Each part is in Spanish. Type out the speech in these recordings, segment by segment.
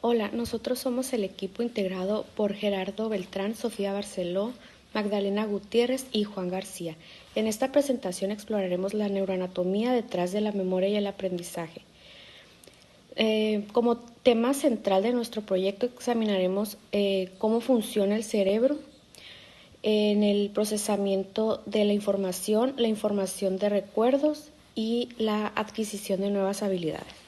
Hola, nosotros somos el equipo integrado por Gerardo Beltrán, Sofía Barceló, Magdalena Gutiérrez y Juan García. En esta presentación exploraremos la neuroanatomía detrás de la memoria y el aprendizaje. Como tema central de nuestro proyecto examinaremos cómo funciona el cerebro en el procesamiento de la información de recuerdos y la adquisición de nuevas habilidades.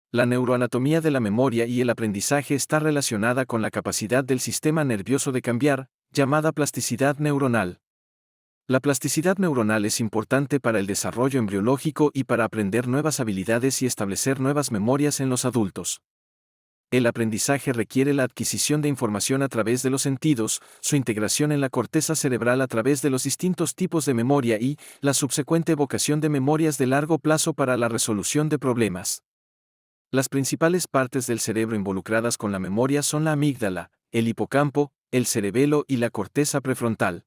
La neuroanatomía de la memoria y el aprendizaje está relacionada con la capacidad del sistema nervioso de cambiar, llamada plasticidad neuronal. La plasticidad neuronal es importante para el desarrollo embriológico y para aprender nuevas habilidades y establecer nuevas memorias en los adultos. El aprendizaje requiere la adquisición de información a través de los sentidos, su integración en la corteza cerebral a través de los distintos tipos de memoria y la subsecuente evocación de memorias de largo plazo para la resolución de problemas. Las principales partes del cerebro involucradas con la memoria son la amígdala, el hipocampo, el cerebelo y la corteza prefrontal.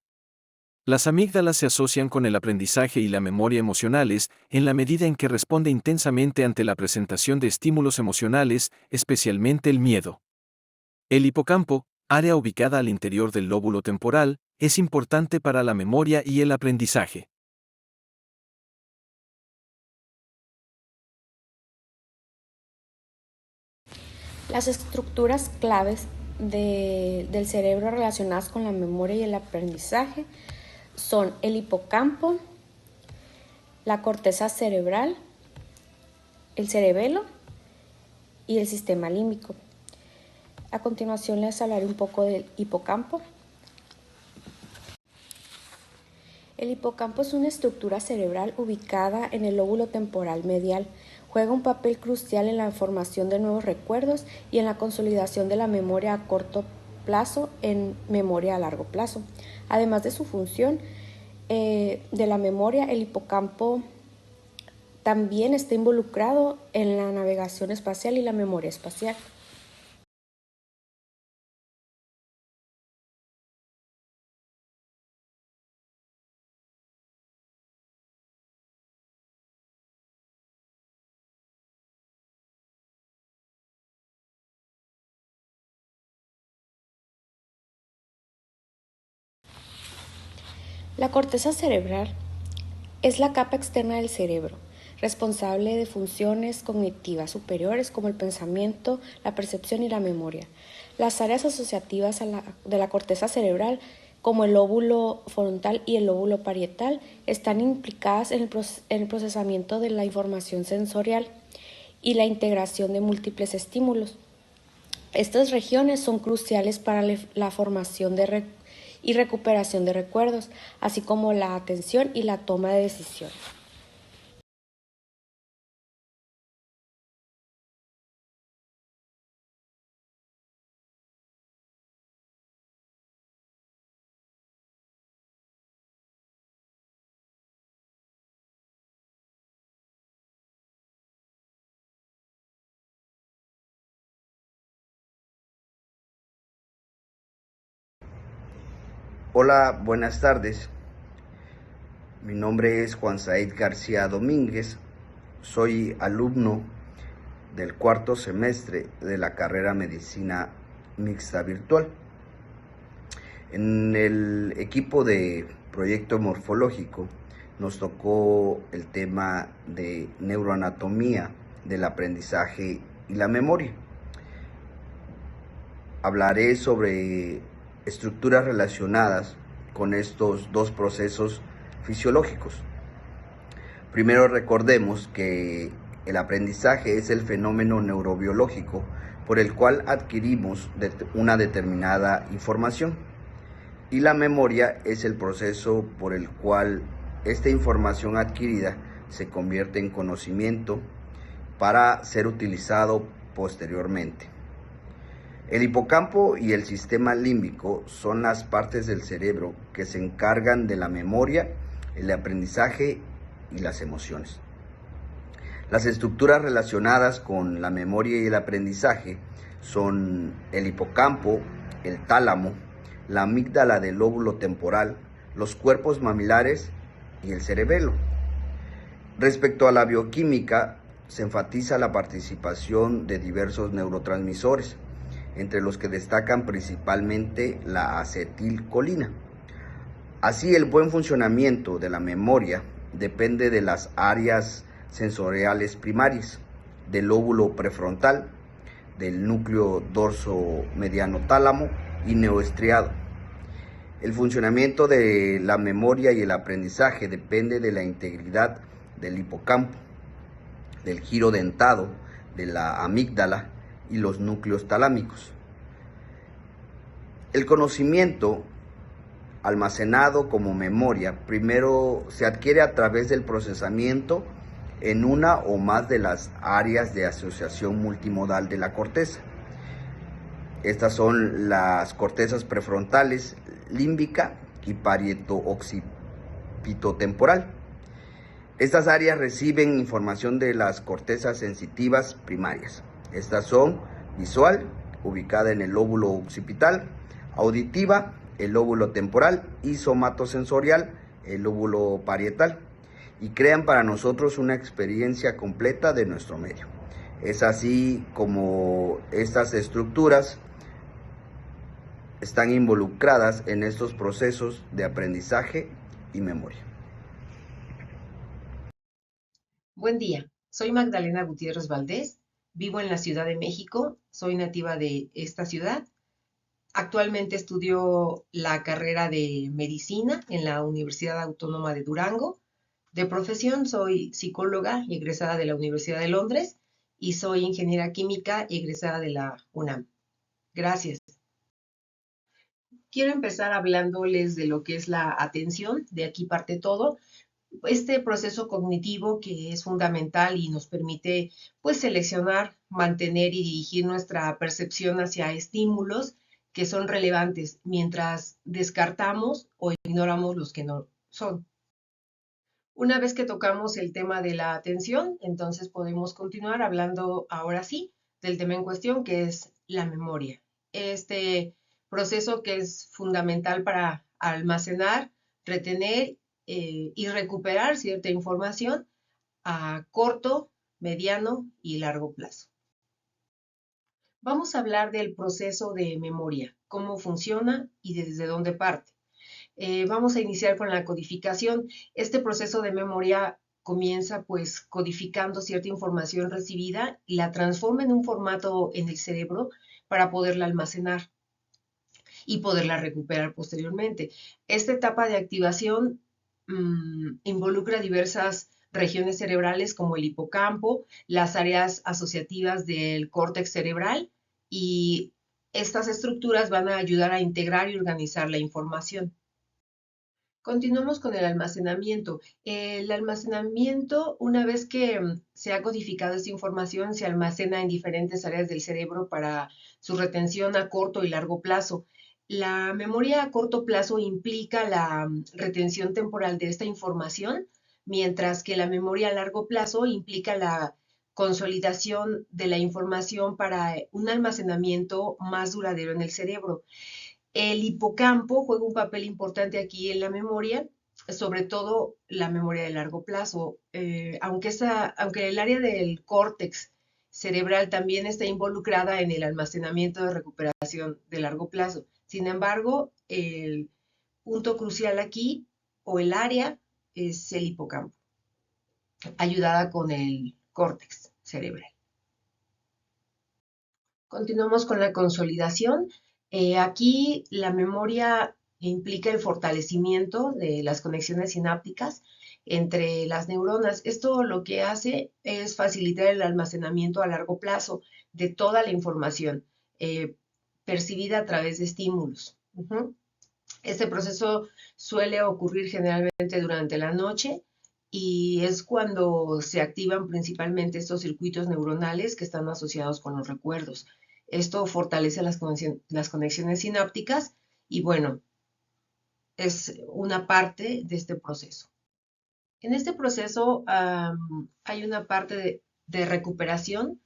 Las amígdalas se asocian con el aprendizaje y la memoria emocionales, en la medida en que responde intensamente ante la presentación de estímulos emocionales, especialmente el miedo. El hipocampo, área ubicada al interior del lóbulo temporal, es importante para la memoria y el aprendizaje. Las estructuras claves del cerebro relacionadas con la memoria y el aprendizaje son el hipocampo, la corteza cerebral, el cerebelo y el sistema límbico. A continuación les hablaré un poco del hipocampo. El hipocampo es una estructura cerebral ubicada en el lóbulo temporal medial. Juega un papel crucial en la formación de nuevos recuerdos y en la consolidación de la memoria a corto plazo en memoria a largo plazo. Además de su función de la memoria, el hipocampo también está involucrado en la navegación espacial y la memoria espacial. La corteza cerebral es la capa externa del cerebro, responsable de funciones cognitivas superiores como el pensamiento, la percepción y la memoria. Las áreas asociativas de la corteza cerebral, como el lóbulo frontal y el lóbulo parietal, están implicadas en el procesamiento de la información sensorial y la integración de múltiples estímulos. Estas regiones son cruciales para la formación y recuperación de recuerdos, así como la atención y la toma de decisiones. Hola, buenas tardes. Mi nombre es Juan Said García Domínguez. Soy alumno del cuarto semestre de la carrera Medicina Mixta Virtual. En el equipo de proyecto morfológico nos tocó el tema de neuroanatomía del aprendizaje y la memoria. Hablaré sobre estructuras relacionadas con estos dos procesos fisiológicos. Primero recordemos que el aprendizaje es el fenómeno neurobiológico por el cual adquirimos una determinada información y la memoria es el proceso por el cual esta información adquirida se convierte en conocimiento para ser utilizado posteriormente. El hipocampo y el sistema límbico son las partes del cerebro que se encargan de la memoria, el aprendizaje y las emociones. Las estructuras relacionadas con la memoria y el aprendizaje son el hipocampo, el tálamo, la amígdala del lóbulo temporal, los cuerpos mamilares y el cerebelo. Respecto a la bioquímica, se enfatiza la participación de diversos neurotransmisores, entre los que destacan principalmente la acetilcolina. Así, el buen funcionamiento de la memoria depende de las áreas sensoriales primarias, del lóbulo prefrontal, del núcleo dorso mediano tálamo y neoestriado. El funcionamiento de la memoria y el aprendizaje depende de la integridad del hipocampo, del giro dentado, de la amígdala y los núcleos talámicos. El conocimiento almacenado como memoria primero se adquiere a través del procesamiento en una o más de las áreas de asociación multimodal de la corteza. Estas son las cortezas prefrontales, límbica y parieto-occipitotemporal. Estas áreas reciben información de las cortezas sensitivas primarias. Estas son visual, ubicada en el lóbulo occipital, auditiva, el lóbulo temporal, y somatosensorial, el lóbulo parietal, y crean para nosotros una experiencia completa de nuestro medio. Es así como estas estructuras están involucradas en estos procesos de aprendizaje y memoria. Buen día, soy Magdalena Gutiérrez Valdés, vivo en la Ciudad de México, soy nativa de esta ciudad. Actualmente estudio la carrera de medicina en la Universidad Autónoma de Durango. De profesión soy psicóloga egresada de la Universidad de Londres y soy ingeniera química egresada de la UNAM. Gracias. Quiero empezar hablándoles de lo que es la atención, de aquí parte todo. Este proceso cognitivo que es fundamental y nos permite pues seleccionar, mantener y dirigir nuestra percepción hacia estímulos que son relevantes, mientras descartamos o ignoramos los que no son. Una vez que tocamos el tema de la atención, entonces podemos continuar hablando ahora sí del tema en cuestión, que es la memoria. Este proceso que es fundamental para almacenar, retener y recuperar cierta información a corto, mediano y largo plazo. Vamos a hablar del proceso de memoria, cómo funciona y desde dónde parte. Vamos a iniciar con la codificación. Este proceso de memoria comienza pues codificando cierta información recibida y la transforma en un formato en el cerebro para poderla almacenar y poderla recuperar posteriormente. Esta etapa de activación involucra diversas regiones cerebrales como el hipocampo, las áreas asociativas del córtex cerebral, y estas estructuras van a ayudar a integrar y organizar la información. Continuamos con el almacenamiento. El almacenamiento, una vez que se ha codificado esta información, se almacena en diferentes áreas del cerebro para su retención a corto y largo plazo. La memoria a corto plazo implica la retención temporal de esta información, mientras que la memoria a largo plazo implica la consolidación de la información para un almacenamiento más duradero en el cerebro. El hipocampo juega un papel importante aquí en la memoria, sobre todo la memoria de largo plazo. Aunque el área del córtex cerebral también está involucrada en el almacenamiento de recuperación de largo plazo. Sin embargo, el punto crucial aquí, o el área, es el hipocampo, ayudada con el córtex cerebral. Continuamos con la consolidación. Aquí la memoria implica el fortalecimiento de las conexiones sinápticas entre las neuronas. Esto lo que hace es facilitar el almacenamiento a largo plazo de toda la información percibida a través de estímulos. Este proceso suele ocurrir generalmente durante la noche y es cuando se activan principalmente estos circuitos neuronales que están asociados con los recuerdos. Esto fortalece las conexiones sinápticas y bueno, es una parte de este proceso. En este proceso hay una parte de recuperación.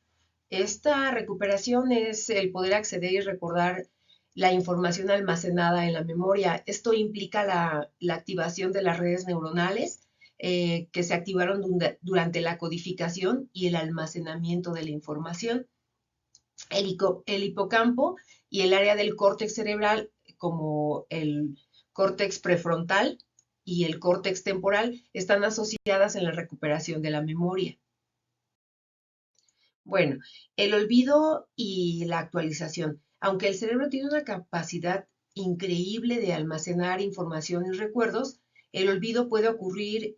Esta recuperación es el poder acceder y recordar la información almacenada en la memoria. Esto implica la activación de las redes neuronales que se activaron durante la codificación y el almacenamiento de la información. El hipocampo y el área del córtex cerebral, como el córtex prefrontal y el córtex temporal, están asociadas en la recuperación de la memoria. Bueno, el olvido y la actualización. Aunque el cerebro tiene una capacidad increíble de almacenar información y recuerdos, el olvido puede ocurrir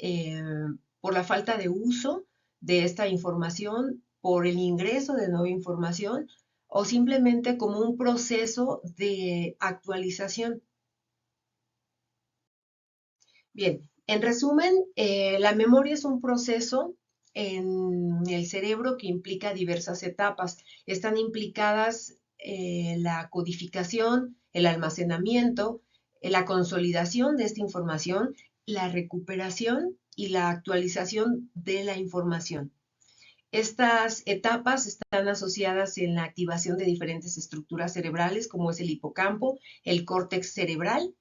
por la falta de uso de esta información, por el ingreso de nueva información o simplemente como un proceso de actualización. Bien, en resumen, la memoria es un proceso en el cerebro que implica diversas etapas. Están implicadas la codificación, el almacenamiento, la consolidación de esta información, la recuperación y la actualización de la información. Estas etapas están asociadas en la activación de diferentes estructuras cerebrales, como es el hipocampo, el córtex cerebral,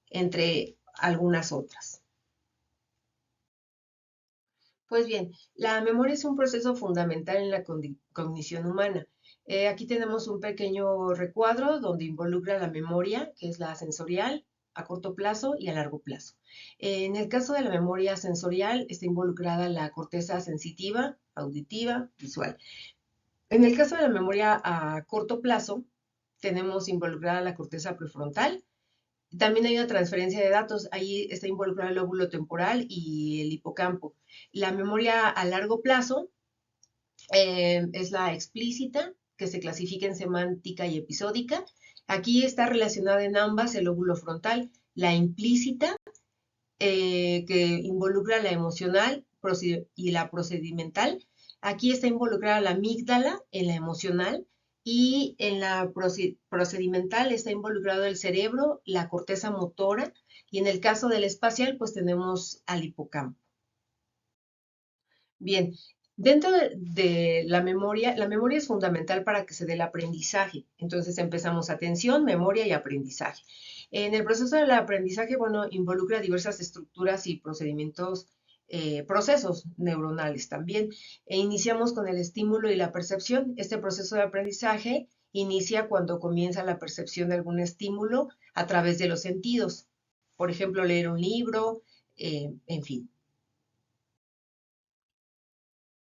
entre algunas otras. Pues bien, la memoria es un proceso fundamental en la cognición humana. Aquí tenemos un pequeño recuadro donde involucra la memoria, que es la sensorial, a corto plazo y a largo plazo. En el caso de la memoria sensorial está involucrada la corteza sensitiva, auditiva, visual. En el caso de la memoria a corto plazo, tenemos involucrada la corteza prefrontal. También hay una transferencia de datos, ahí está involucrado el lóbulo temporal y el hipocampo. La memoria a largo plazo es la explícita, que se clasifica en semántica y episódica. Aquí está relacionada en ambas el lóbulo frontal, la implícita, que involucra la emocional y la procedimental. Aquí está involucrada la amígdala en la emocional y en la procedimental está involucrado el cerebro, la corteza motora y en el caso del espacial pues tenemos al hipocampo. Bien, dentro de la memoria es fundamental para que se dé el aprendizaje. Entonces empezamos atención, memoria y aprendizaje. En el proceso del aprendizaje, bueno, involucra diversas estructuras y procedimientos, procesos neuronales también. Iniciamos con el estímulo y la percepción. Este proceso de aprendizaje inicia cuando comienza la percepción de algún estímulo a través de los sentidos. Por ejemplo, leer un libro, en fin.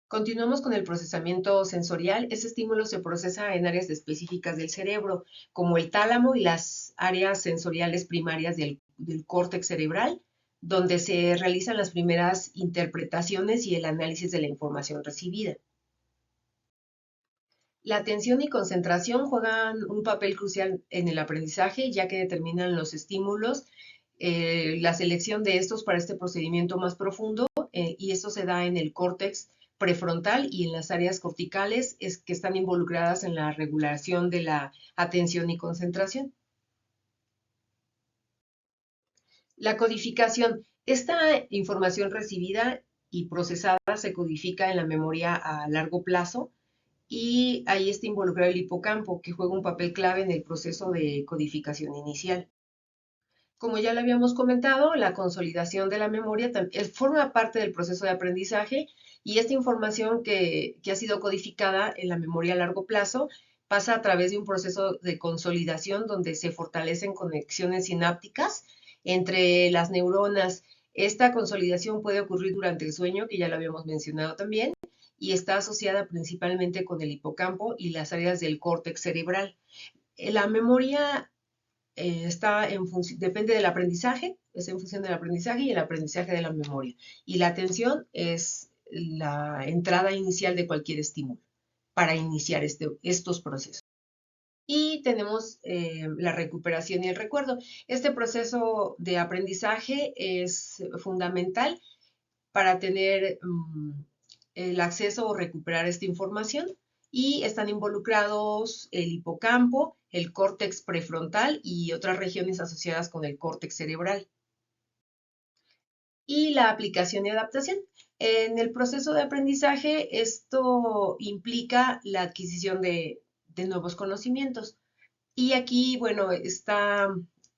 Continuamos con el procesamiento sensorial. Ese estímulo se procesa en áreas específicas del cerebro, como el tálamo y las áreas sensoriales primarias del córtex cerebral, donde se realizan las primeras interpretaciones y el análisis de la información recibida. La atención y concentración juegan un papel crucial en el aprendizaje, ya que determinan los estímulos, la selección de estos para este procedimiento más profundo, y esto se da en el córtex prefrontal y en las áreas corticales que están involucradas en la regulación de la atención y concentración. La codificación. Esta información recibida y procesada se codifica en la memoria a largo plazo y ahí está involucrado el hipocampo, que juega un papel clave en el proceso de codificación inicial. Como ya lo habíamos comentado, la consolidación de la memoria forma parte del proceso de aprendizaje y esta información que ha sido codificada en la memoria a largo plazo pasa a través de un proceso de consolidación donde se fortalecen conexiones sinápticas entre las neuronas. Esta consolidación puede ocurrir durante el sueño, que ya lo habíamos mencionado también, y está asociada principalmente con el hipocampo y las áreas del córtex cerebral. La memoria depende del aprendizaje, es en función del aprendizaje y el aprendizaje de la memoria. Y la atención es la entrada inicial de cualquier estímulo para iniciar estos procesos. Y tenemos la recuperación y el recuerdo. Este proceso de aprendizaje es fundamental para tener el acceso o recuperar esta información y están involucrados el hipocampo, el córtex prefrontal y otras regiones asociadas con el córtex cerebral. y la aplicación y adaptación. En el proceso de aprendizaje, esto implica la adquisición de nuevos conocimientos. Y aquí, bueno, está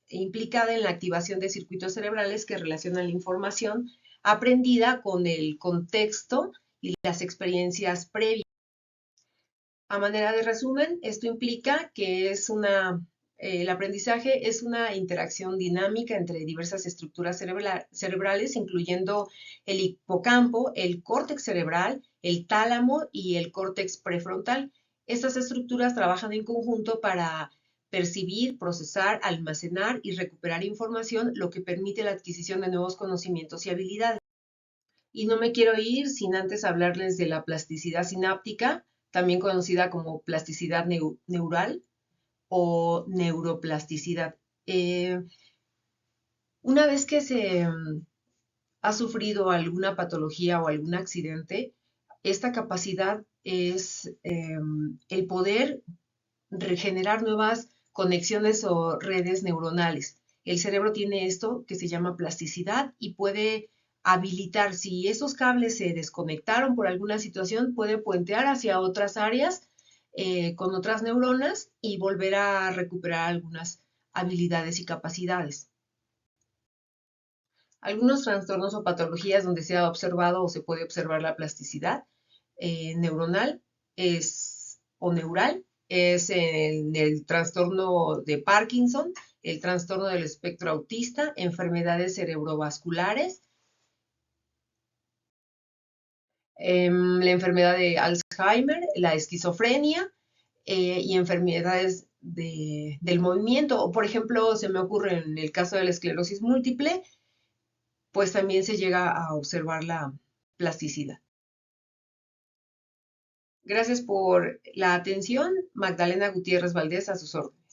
implicada en la activación de circuitos cerebrales que relacionan la información aprendida con el contexto y las experiencias previas. A manera de resumen, esto implica que el aprendizaje es una interacción dinámica entre diversas estructuras cerebrales, incluyendo el hipocampo, el córtex cerebral, el tálamo y el córtex prefrontal. Estas estructuras trabajan en conjunto para percibir, procesar, almacenar y recuperar información, lo que permite la adquisición de nuevos conocimientos y habilidades. Y no me quiero ir sin antes hablarles de la plasticidad sináptica, también conocida como plasticidad neural o neuroplasticidad. Una vez que se ha sufrido alguna patología o algún accidente, esta capacidad es el poder regenerar nuevas conexiones o redes neuronales. El cerebro tiene esto que se llama plasticidad y puede habilitar, si esos cables se desconectaron por alguna situación, puede puentear hacia otras áreas con otras neuronas y volver a recuperar algunas habilidades y capacidades. Algunos trastornos o patologías donde se ha observado o se puede observar la plasticidad neuronal o neural es en el trastorno de Parkinson, el trastorno del espectro autista, enfermedades cerebrovasculares, la enfermedad de Alzheimer, la esquizofrenia y enfermedades del movimiento. O, por ejemplo, se me ocurre en el caso de la esclerosis múltiple, pues también se llega a observar la plasticidad. Gracias por la atención. Magdalena Gutiérrez Valdés, a sus órdenes.